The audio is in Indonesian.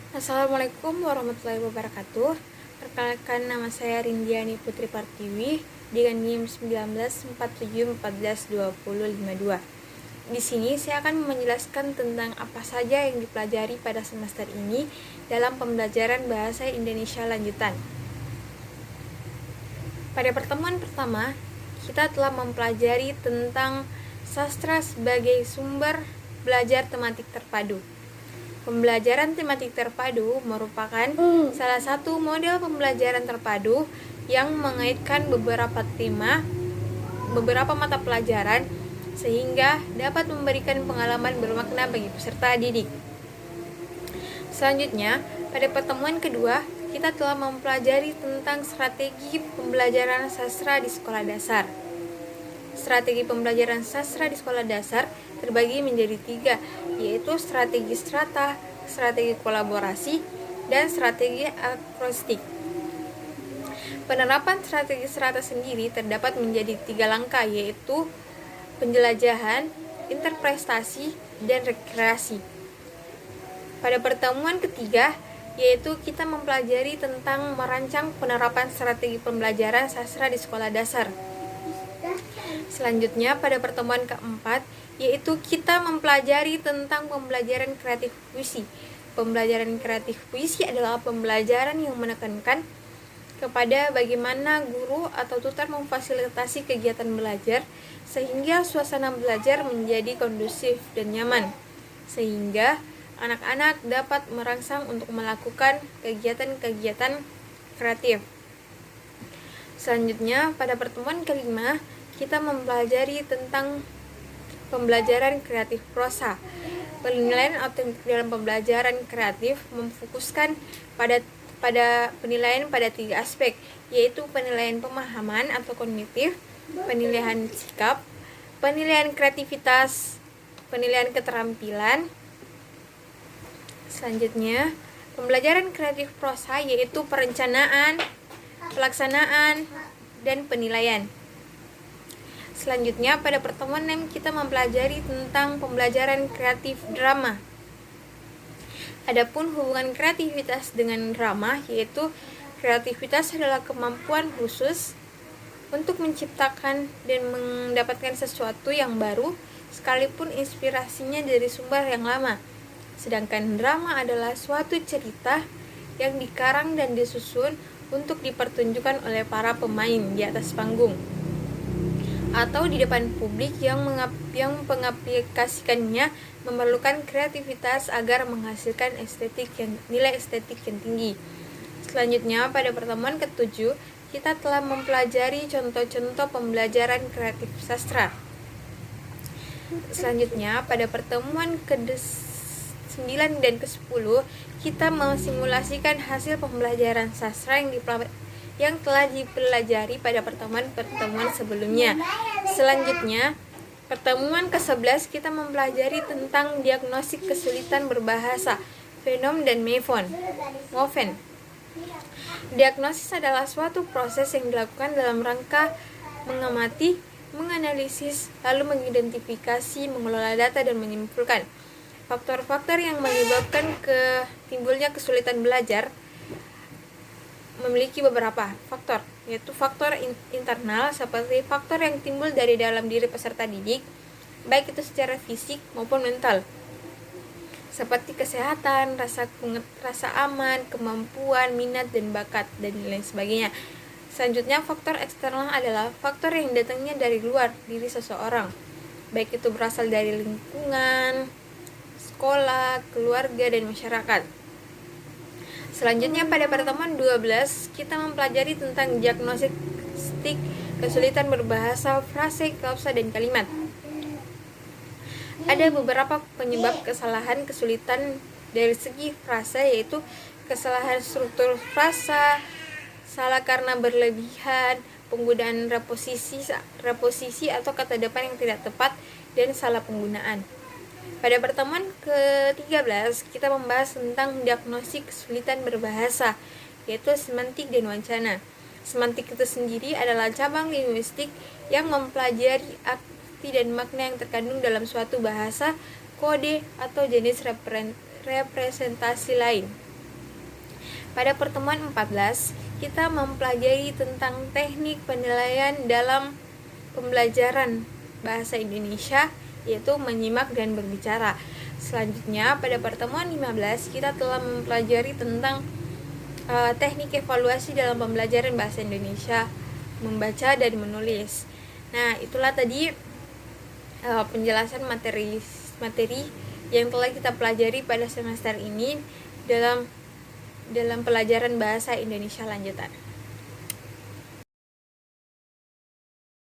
Assalamualaikum warahmatullahi wabarakatuh. Perkenalkan, nama saya Rindiani Putri Partiwi dengan NIM 1947142052. Di sini saya akan menjelaskan tentang apa saja yang dipelajari pada semester ini dalam pembelajaran Bahasa Indonesia lanjutan. Pada pertemuan pertama, kita telah mempelajari tentang sastra sebagai sumber belajar tematik terpadu. Pembelajaran tematik terpadu merupakan salah satu model pembelajaran terpadu yang mengaitkan beberapa tema, beberapa mata pelajaran, sehingga dapat memberikan pengalaman bermakna bagi peserta didik. Selanjutnya, pada pertemuan kedua, kita telah mempelajari tentang strategi pembelajaran sastra di sekolah dasar. Strategi pembelajaran sastra di sekolah dasar terbagi menjadi 3, yaitu strategi strata, strategi kolaborasi, dan strategi akrostik. Penerapan strategi strata sendiri terdapat menjadi 3 langkah, yaitu penjelajahan, interpretasi, dan rekreasi. Pada pertemuan ketiga, yaitu kita mempelajari tentang merancang penerapan strategi pembelajaran sastra di sekolah dasar. Selanjutnya, pada pertemuan keempat, yaitu kita mempelajari tentang pembelajaran kreatif puisi. Pembelajaran kreatif puisi adalah pembelajaran yang menekankan kepada bagaimana guru atau tutor memfasilitasi kegiatan belajar sehingga suasana belajar menjadi kondusif dan nyaman, sehingga anak-anak dapat merangsang untuk melakukan kegiatan-kegiatan kreatif. Selanjutnya, pada pertemuan kelima, kita mempelajari tentang pembelajaran kreatif prosa. Penilaian otentik dalam pembelajaran kreatif memfokuskan pada penilaian pada 3 aspek, yaitu penilaian pemahaman atau kognitif, penilaian sikap, penilaian kreativitas, penilaian keterampilan. Selanjutnya, pembelajaran kreatif prosa yaitu perencanaan, pelaksanaan, dan penilaian. Selanjutnya, pada pertemuan 6 kita mempelajari tentang pembelajaran kreatif drama. Adapun hubungan kreativitas dengan drama, yaitu kreativitas adalah kemampuan khusus untuk menciptakan dan mendapatkan sesuatu yang baru sekalipun inspirasinya dari sumber yang lama. Sedangkan drama adalah suatu cerita yang dikarang dan disusun untuk dipertunjukkan oleh para pemain di atas panggung atau di depan publik yang pengaplikasikannya memerlukan kreativitas agar menghasilkan nilai estetik yang tinggi. Selanjutnya, pada pertemuan ke-7, kita telah mempelajari contoh-contoh pembelajaran kreatif sastra. Selanjutnya, pada pertemuan ke-9 dan ke-10, kita mensimulasikan hasil pembelajaran sastra yang telah dipelajari pada pertemuan sebelumnya. Selanjutnya, pertemuan ke-11 kita mempelajari tentang diagnostik kesulitan berbahasa, Venom dan Moven. Diagnosis adalah suatu proses yang dilakukan dalam rangka mengamati, menganalisis, lalu mengidentifikasi, mengelola data, dan menyimpulkan. Faktor-faktor yang menyebabkan timbulnya kesulitan belajar memiliki beberapa faktor, yaitu faktor internal seperti faktor yang timbul dari dalam diri peserta didik, baik itu secara fisik maupun mental, seperti kesehatan, rasa aman, kemampuan, minat dan bakat, dan lain sebagainya. Selanjutnya, faktor eksternal adalah faktor yang datangnya dari luar diri seseorang, baik itu berasal dari lingkungan, sekolah, keluarga, dan masyarakat. Selanjutnya, pada pertemuan 12 kita mempelajari tentang diagnostik kesulitan berbahasa, frase, klausa, dan kalimat. Ada beberapa penyebab kesalahan kesulitan dari segi frasa, yaitu kesalahan struktur frasa, salah karena berlebihan, penggunaan reposisi atau kata depan yang tidak tepat, dan salah penggunaan. Pada pertemuan ke-13, kita membahas tentang diagnostik kesulitan berbahasa, yaitu semantik dan wacana. Semantik itu sendiri adalah cabang linguistik yang mempelajari arti dan makna yang terkandung dalam suatu bahasa, kode, atau jenis representasi lain. Pada pertemuan 14, kita mempelajari tentang teknik penilaian dalam pembelajaran bahasa Indonesia, yaitu menyimak dan berbicara. Selanjutnya, pada pertemuan 15, kita telah mempelajari tentang teknik evaluasi dalam pembelajaran bahasa Indonesia, membaca dan menulis. Nah, itulah tadi penjelasan materi yang telah kita pelajari pada semester ini dalam pelajaran bahasa Indonesia lanjutan.